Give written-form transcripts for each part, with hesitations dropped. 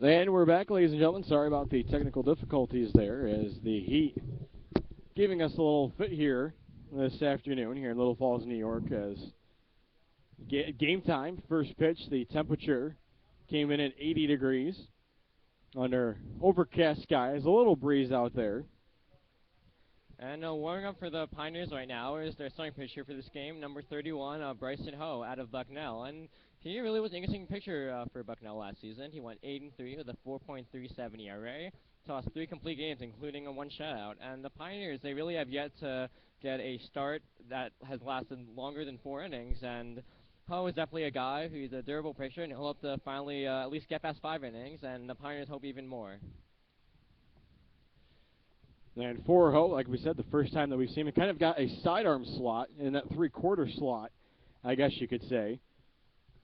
And we're back, ladies and gentlemen. Sorry about the technical difficulties there, as the heat giving us a little fit here this afternoon here in Little Falls, New York, as game time, first pitch, the temperature came in at 80 degrees under overcast skies, a little breeze out there. And warming up for the Pioneers right now is their starting pitcher for this game, number 31, Bryson Ho, out of Bucknell. And he really was an interesting pitcher for Bucknell last season. He went 8-3 with a 4.37 ERA, tossed 3 complete games, including a 1 shutout. And the Pioneers, they really have yet to get a start that has lasted longer than 4 innings. And Ho is definitely a guy who's a durable pitcher, and he'll hope to finally at least get past 5 innings, and the Pioneers hope even more. And for Ho, like we said, the first time that we've seen him, kind of got a sidearm slot in that three-quarter slot, I guess you could say,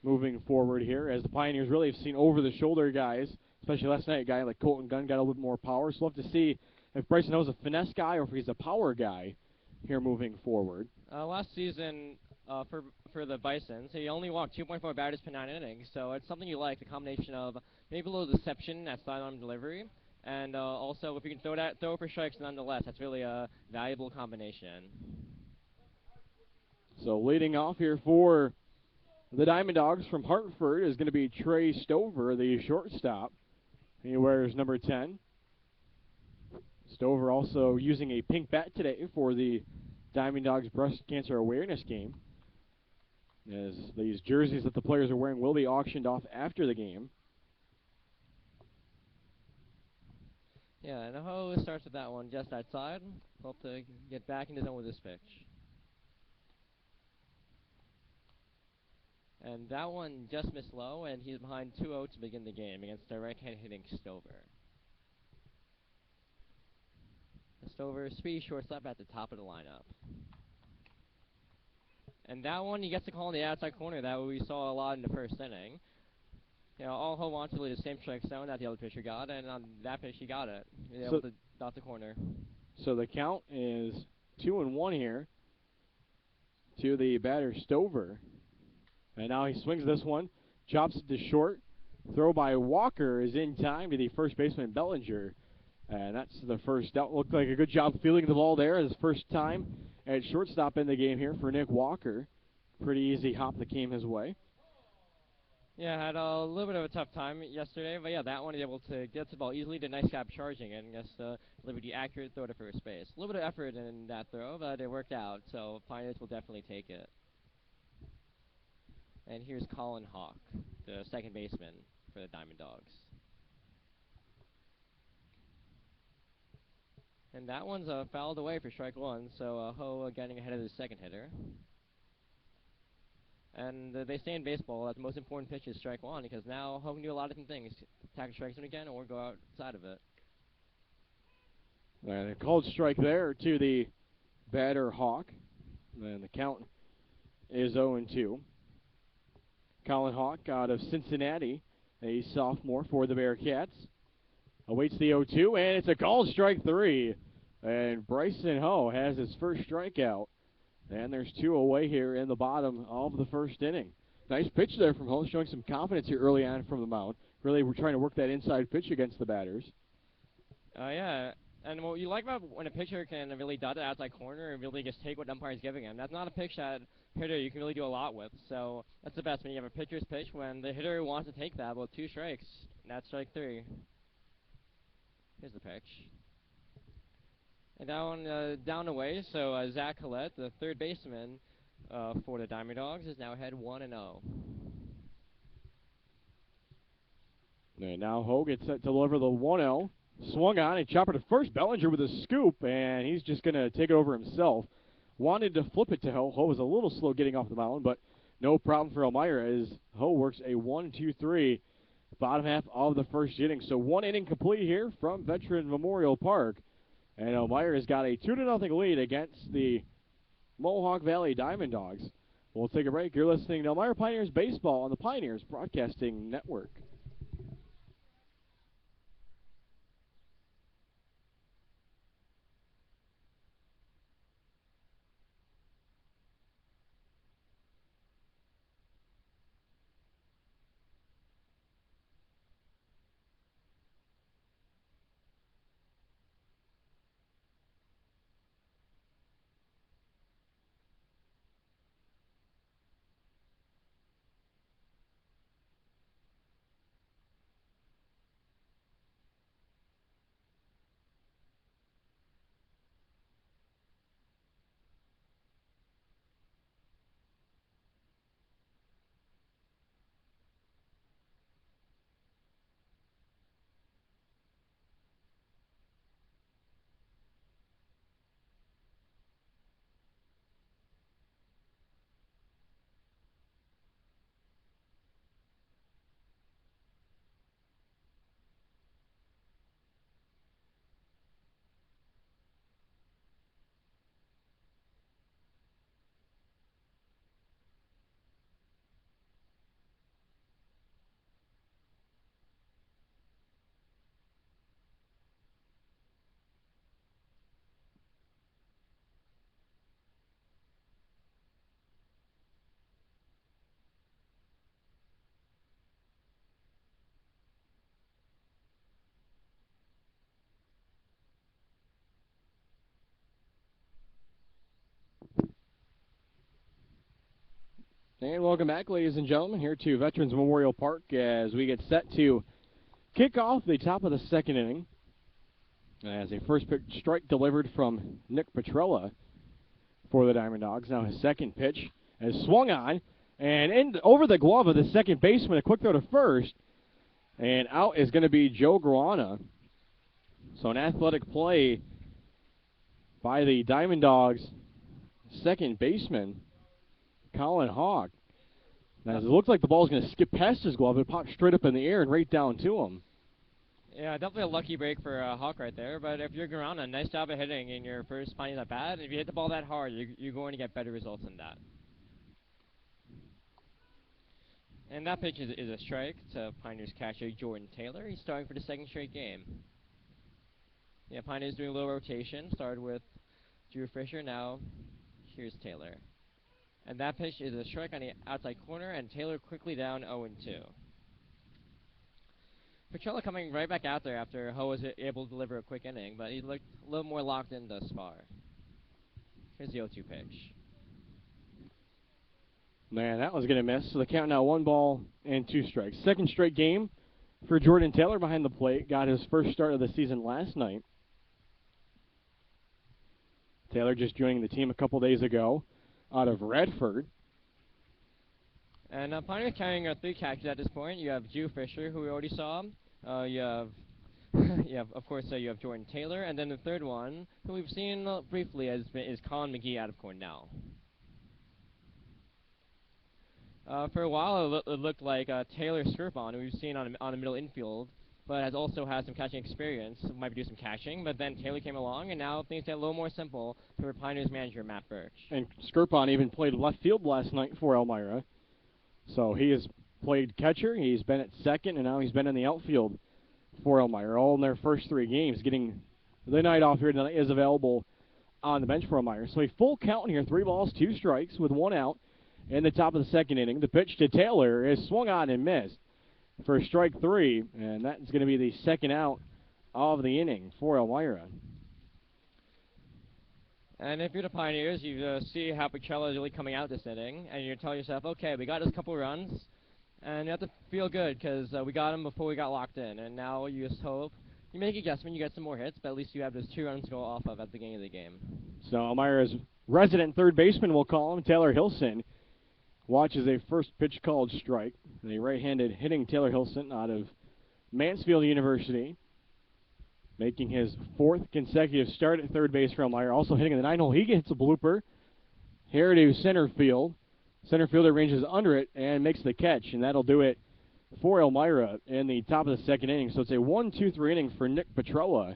moving forward here, as the Pioneers really have seen over-the-shoulder guys, especially last night, a guy like Colton Gunn got a little bit more power. So we'll have to see if Bryson Ho's a finesse guy or if he's a power guy here moving forward. Last season, for the Bisons, he only walked 2.4 batters per 9 innings, so it's something you like, the combination of maybe a little deception at sidearm delivery, and also if you can throw for strikes nonetheless, that's really a valuable combination. So leading off here for the Diamond Dogs from Hartford is going to be Trey Stover, the shortstop. He wears number 10. Stover also using a pink bat today for the Diamond Dogs breast cancer awareness game, as these jerseys that the players are wearing will be auctioned off after the game. Yeah, and Ho starts with that one just outside. Hope to get back in the zone with this pitch. And that one just missed low, and he's behind 2-0 to begin the game against the right-hand hitting Stover. Stover, speedy shortstop at the top of the lineup. And that one, he gets a call in the outside corner that we saw a lot in the first inning. You know, all Ho wants really the same strike zone that the other pitcher got, and on that pitch he got it. He was able to dot the corner. So the count is 2-1 here to the batter Stover. And now he swings this one, chops it to short. Throw by Walker is in time to the first baseman Bellinger. And that's the first out. Looked like a good job fielding the ball there. His first time at shortstop in the game here for Nick Walker. Pretty easy hop that came his way. Yeah, had a little bit of a tough time yesterday, but yeah, that one is able to get the ball easily. Did a nice job charging it, and just delivered the accurate throw to first base. A little bit of effort in that throw, but it worked out, so Pioneers will definitely take it. And here's Colin Hawk, the second baseman for the Diamond Dogs. And that one's fouled away for strike one, so Ho getting ahead of the second hitter. And they say in baseball that the most important pitch is strike one, because now Ho can do a lot of different things. Attack a strike zone again or go outside of it. And a called strike there to the batter Hawk. And the count is 0-2. Colin Hawk out of Cincinnati, a sophomore for the Bearcats. Awaits the 0-2, and it's a called strike 3. And Bryson Ho has his first strikeout. And there's 2 away here in the bottom of the first inning. Nice pitch there from Ho, showing some confidence here early on from the mound. Really, we're trying to work that inside pitch against the batters. Yeah, and what you like about when a pitcher can really dot the outside corner and really just take what the umpire's giving him, that's not a pitch that hitter you can really do a lot with. So that's the best when you have a pitcher's pitch when the hitter wants to take that with 2 strikes. And that's strike 3. Here's the pitch. And down down away, so Zach Collette, the third baseman for the Diamond Dogs, is now ahead 1-0. And now Ho gets set to deliver the 1-0. Swung on and chopper to first. Bellinger with a scoop, and he's just going to take it over himself. Wanted to flip it to Ho. Ho was a little slow getting off the mound, but no problem for Elmira as Ho works a 1-2-3 bottom half of the first inning. So 1 inning complete here from Veteran Memorial Park. And Elmira has got a 2-0 lead against the Mohawk Valley Diamond Dogs. We'll take a break. You're listening to Elmira Pioneers Baseball on the Pioneers Broadcasting Network. And welcome back, ladies and gentlemen, here to Veterans Memorial Park as we get set to kick off the top of the second inning. As a first pitch strike delivered from Nick Petrella for the Diamond Dogs. Now his second pitch is swung on and over the glove of the second baseman. A quick throw to first, and out is going to be Joe Gruana. So an athletic play by the Diamond Dogs second baseman, Colin Hawk. Now, it looks like the ball is going to skip past his glove and pop straight up in the air and right down to him. Yeah, definitely a lucky break for Hawk right there. But if you're Garana, nice job of hitting in your first finding that bat. If you hit the ball that hard, you're going to get better results than that. And that pitch is a strike to Pioneers catcher Jordan Taylor. He's starting for the second straight game. Yeah, Pioneers doing a little rotation. Started with Drew Fisher. Now here's Taylor. And that pitch is a strike on the outside corner, and Taylor quickly down 0-2. Petrella coming right back out there after Ho was able to deliver a quick inning, but he looked a little more locked in thus far. Here's the 0-2 pitch. Man, that was going to miss. So the count now 1-2 strikes. Second straight game for Jordan Taylor behind the plate. Got his first start of the season last night. Taylor just joining the team a couple days ago out of Redford. And Pioneers carrying 3 catchers at this point. You have Drew Fisher, who we already saw. You have, of course, you have Jordan Taylor, and then the third one, who we've seen briefly, is Colin McGee out of Cornell. For a while, it looked like Taylor Skirpon, who we've seen on the middle infield, but has also had some catching experience, might be doing some catching, but then Taylor came along, and now things get a little more simple for Pioneers manager Matt Birch. And Skirpon even played left field last night for Elmira. So he has played catcher, he's been at second, and now he's been in the outfield for Elmira, all in their first 3 games. Getting the night off here tonight is available on the bench for Elmira. So a full count here, 3 balls, 2 strikes with 1 out in the top of the second inning. The pitch to Taylor is swung on and missed for strike 3, and that's going to be the second out of the inning for Elmira. And if you're the Pioneers, you see how Petrella is really coming out this inning, and you tell yourself, okay, we got us a couple runs, and you have to feel good because we got him before we got locked in, and now you just hope you make a guessment, you get some more hits, but at least you have those 2 runs to go off of at the beginning of the game. So Elmira's resident third baseman, we'll call him, Taylor Hilson, watches a first pitch called strike. The right-handed hitting Taylor Hilson out of Mansfield University, making his 4th consecutive start at third base for Elmira. Also hitting in the 9-hole. He gets a blooper here to center field. Center fielder ranges under it and makes the catch, and that'll do it for Elmira in the top of the second inning. So it's a 1-2-3 inning for Nick Petrella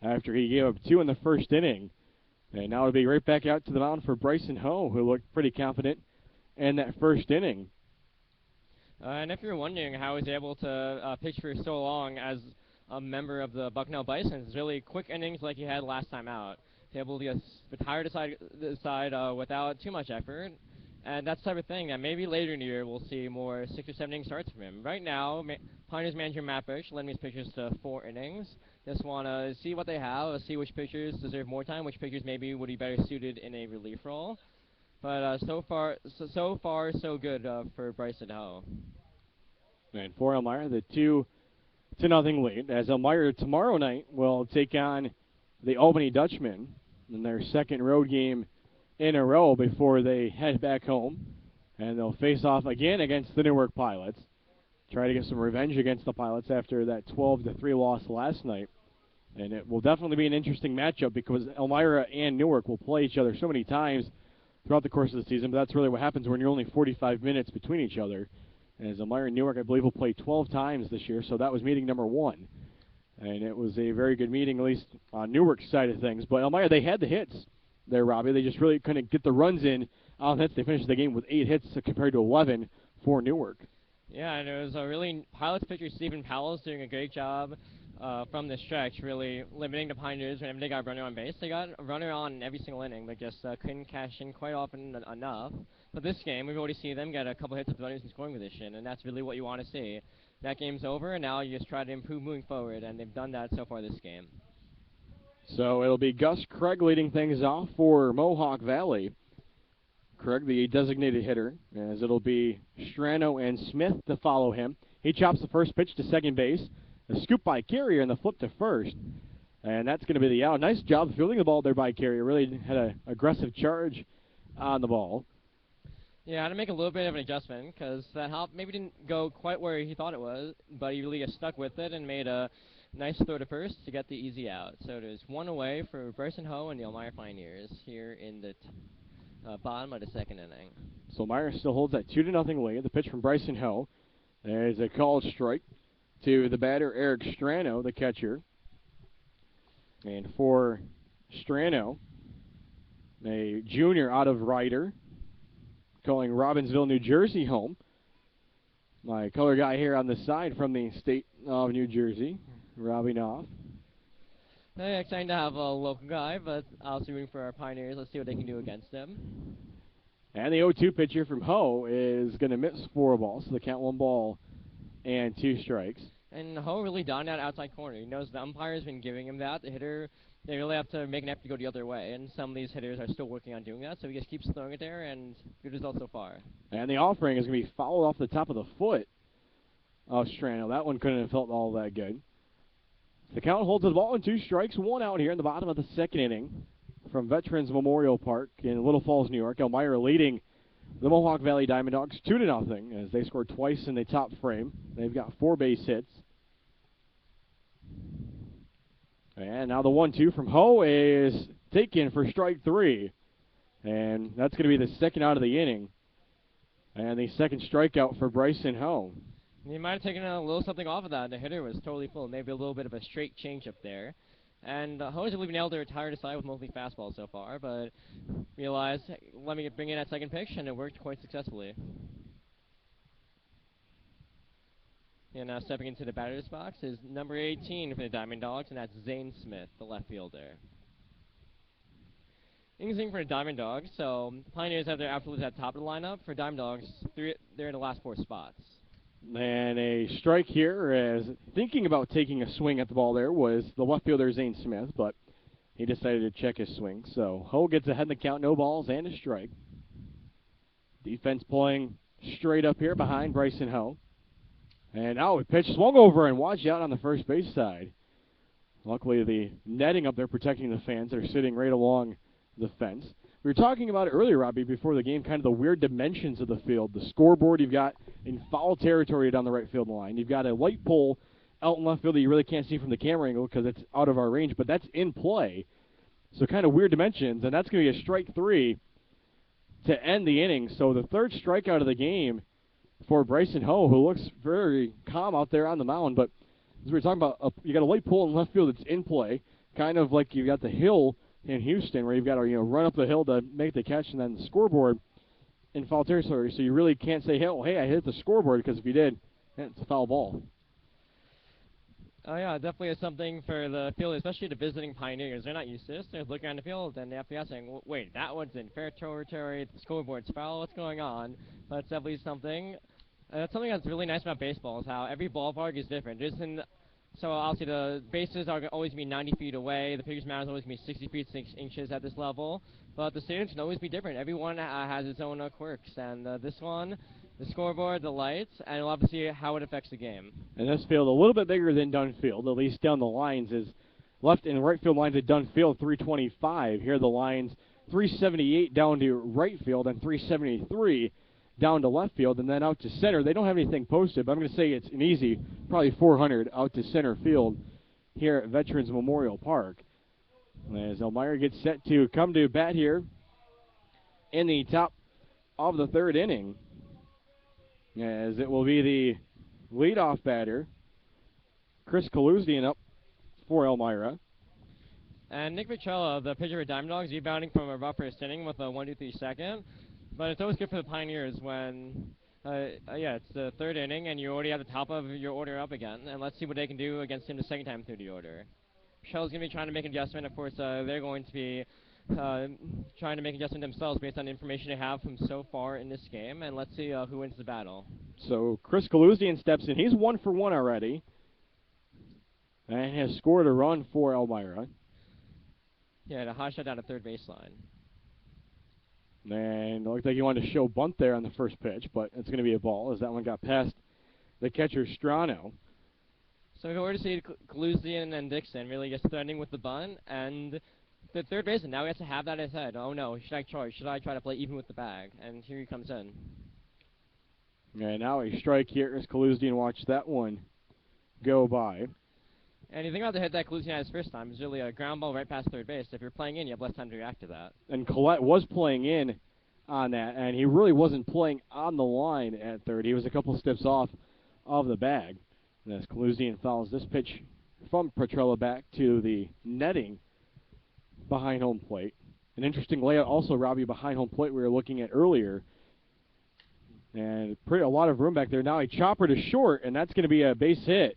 after he gave up 2 in the first inning. And now it'll be right back out to the mound for Bryson Ho, who looked pretty confident in that first inning. And if you're wondering how he's able to pitch for so long as a member of the Bucknell Bisons, really quick innings like he had last time out. He's able to retire the side without too much effort. And that's the type of thing that maybe later in the year we'll see more 6 or 7 inning starts from him. Right now, Pioneers manager Matt Birch led his pitchers to 4 innings. Just want to see what they have, see which pitchers deserve more time, which pitchers maybe would be better suited in a relief role. But so far, so good for Bryson Ho. And for Elmira, the 2-0 lead, as Elmira tomorrow night will take on the Albany Dutchmen in their second road game in a row before they head back home. And they'll face off again against the Newark Pilots. Try to get some revenge against the Pilots after that 12-3 loss last night. And it will definitely be an interesting matchup because Elmira and Newark will play each other so many times throughout the course of the season. But that's really what happens when you're only 45 minutes between each other. As Elmira and Newark, I believe, will play 12 times this year, so that was meeting number 1. And it was a very good meeting, at least on Newark's side of things. But Elmira, they had the hits there, Robbie. They just really couldn't get the runs in on hits. They finished the game with 8 hits compared to 11 for Newark. Yeah, and it was a really Pilots pitcher Stephen Powell's doing a great job from the stretch, really limiting the Pioneers whenever they got a runner on base. They got a runner on every single inning, but just couldn't cash in quite often enough. But this game, we've already seen them get a couple hits with runners in scoring position, and that's really what you want to see. That game's over, and now you just try to improve moving forward, and they've done that so far this game. So it'll be Gus Craig leading things off for Mohawk Valley. Craig, the designated hitter, as it'll be Strano and Smith to follow him. He chops the first pitch to second base. A scoop by Carrier and the flip to first. And that's going to be the out. Nice job fielding the ball there by Carrier. Really had an aggressive charge on the ball. Yeah, I had to make a little bit of an adjustment because that hop maybe didn't go quite where he thought it was, but he really got stuck with it and made a nice throw to first to get the easy out. So there's one away for Bryson Ho and the Elmira Pioneers here in the bottom of the second inning. So Elmira still holds that 2-0 lead. The pitch from Bryson Ho. There's a called strike to the batter, Eric Strano, the catcher. And for Strano, a junior out of Ryder, calling Robbinsville, New Jersey home. My color guy here on the side from the state of New Jersey, robbing off. Hey, exciting to have a local guy, but also rooting for our Pioneers. Let's see what they can do against them. And the 0-2 pitcher from Ho is going to miss for a ball, so the count 1 ball and 2 strikes. And Ho really down that outside corner. He knows the umpire's been giving him that. The hitter, they really have to make an effort to go the other way. And some of these hitters are still working on doing that, so he just keeps throwing it there, and good results so far. And the offering is going to be fouled off the top of the foot of Strano. That one couldn't have felt all that good. The count holds the ball in 2 strikes, 1 out here in the bottom of the second inning from Veterans Memorial Park in Little Falls, New York. Elmira leading the Mohawk Valley Diamond Dogs 2-0 as they scored twice in the top frame. They've got 4 base hits. And now the 1-2 from Ho is taken for strike 3. And that's going to be the second out of the inning. And the second strikeout for Bryson Ho. He might have taken a little something off of that. The hitter was totally full. Maybe a little bit of a straight change up there. And Ho's really been able to retire the side with mostly fastballs so far, but realized, hey, let me bring in that second pitch, and it worked quite successfully. And now stepping into the batter's box is number 18 for the Diamond Dogs, and that's Zane Smith, the left fielder. Interesting for the Diamond Dogs, so the Pioneers have their outfielders at the top of the lineup. For Diamond Dogs, they're in the last 4 spots. And a strike here, as thinking about taking a swing at the ball there was the left fielder Zane Smith, but he decided to check his swing. So Ho gets ahead in the count, no balls and a strike. Defense playing straight up here behind Bryson Ho. And now a pitch swung over and watch out on the first base side. Luckily the netting up there protecting the fans that are sitting right along the fence. We were talking about it earlier, Robbie, before the game, kind of the weird dimensions of the field. The scoreboard you've got in foul territory down the right field line. You've got a light pole out in left field that you really can't see from the camera angle because it's out of our range, but that's in play. So kind of weird dimensions, and that's going to be a strike 3 to end the inning. So the third strikeout of the game for Bryson Ho, who looks very calm out there on the mound. But as we were talking about, you got a light pole in left field that's in play, kind of like you got the hill in Houston, where you've got to run up the hill to make the catch, and then the scoreboard in foul territory. So you really can't say, hey, I hit the scoreboard, because if you did, it's a foul ball. Oh yeah, definitely is something for the field, especially the visiting Pioneers. They're not used to this. They're looking on the field, and they have to be asking, wait, that one's in fair territory, the scoreboard's foul, what's going on? But it's definitely something. That's something that's really nice about baseball, is how every ballpark is different. So obviously the bases are always be 90 feet away. The pitcher's mound is always going to be 60 feet 6 inches at this level. But the stadiums can always be different. Everyone has its own quirks. And this one, the scoreboard, the lights, and we'll have to see how it affects the game. And this field a little bit bigger than Dunfield, at least down the lines, is left and right field lines at Dunfield 325. Here the lines 378 down to right field and 373 down to left field, and then out to center. They don't have anything posted, but I'm going to say it's an easy, probably 400 out to center field here at Veterans Memorial Park. As Elmira gets set to come to bat here in the top of the third inning, as it will be the leadoff batter, Chris Kaluzdian, up for Elmira. And Nick Vicella, the pitcher for Diamond Dogs, rebounding from a rough first inning with a 1-2-3 second. But it's always good for the Pioneers when, it's the third inning and you're already at the top of your order up again. And let's see what they can do against him the second time through the order. Michelle's going to be trying to make an adjustment. Of course, they're going to be trying to make an adjustment themselves based on the information they have from so far in this game. And let's see who wins the battle. So Chris Kaluzdian steps in. He's 1 for 1 already and has scored a run for Elmira. Yeah, the hot shot down to third baseline. And it looked like he wanted to show bunt there on the first pitch, but it's going to be a ball as that one got past the catcher Strano. So we were to see Kaluzian and Dixon really just threatening with the bunt, and the third baseman now has to have that in his head. Oh no, should I charge? Should I try to play even with the bag? And here he comes in. And now a strike here as Kaluzian watched that one go by. And you think about the hit that Kaluzian had his first time, it's really a ground ball right past third base. If you're playing in, you have less time to react to that. And Collette was playing in on that, and he really wasn't playing on the line at third. He was a couple steps off of the bag. And as Kaluzian fouls this pitch from Petrella back to the netting behind home plate. An interesting layout also, Robbie, behind home plate we were looking at earlier. And a lot of room back there. Now a chopper to short, and that's going to be a base hit.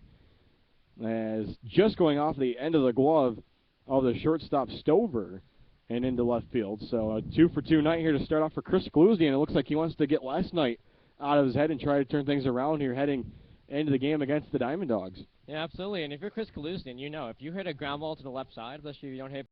As just going off the end of the glove of the shortstop Stover and into left field. So a 2-for-2 night here to start off for Chris Kaluzian. It looks like he wants to get last night out of his head and try to turn things around here heading into the game against the Diamond Dogs. Yeah, absolutely. And if you're Chris Kaluzian, you know if you hit a ground ball to the left side, especially if you don't hit